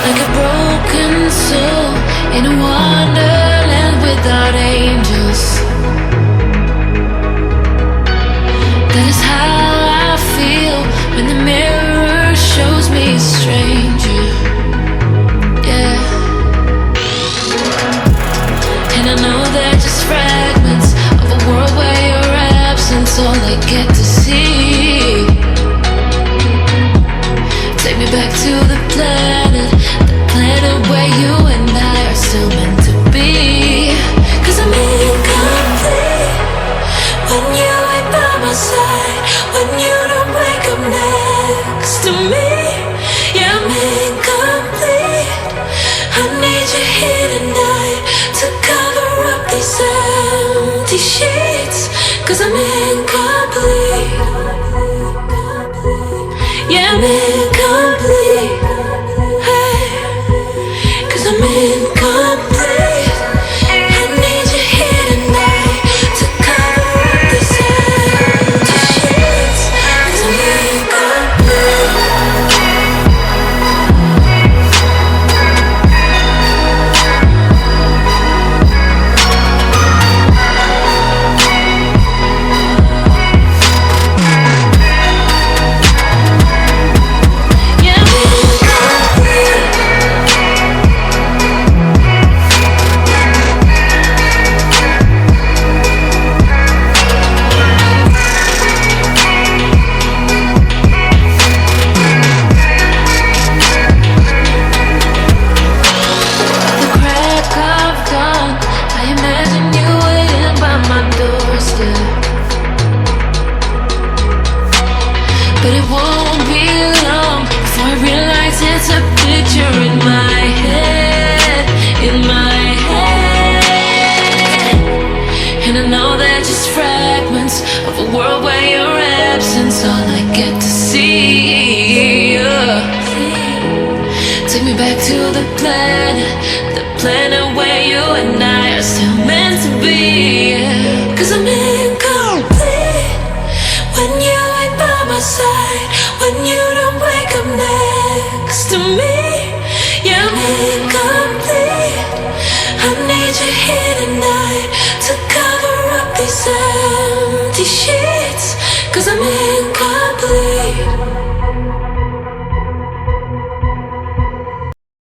like a broken soul in a wonderland without angels. That is how I feel when the mirror shows me a stranger. Yeah. And I know they're just fragments of a world where your absence all I get to see. Take me back to the planet where you and I are still meant to be. 'Cause I'm incomplete when you ain't by my side, when you don't wake up next to me. Yeah, I'm incomplete. I need you here tonight to cover up these empty sheets. 'Cause I'm incomplete. Yeah, I'm incomplete. I'm incomplete. I need you here tonight to cover up these empty sheets. 'Cause I'm incomplete. But it won't be long before I realize it's a picture in my head, in my head. And I know they're just fragments of a world where your absence all I get to see. Take me back to the planet where you and I are still meant to be. 'Cause I'm incomplete when you ain't by my side, when you don't wake up next to me. Yeah, I'm incomplete. I need you here tonight to cover up these empty sheets. 'Cause I'm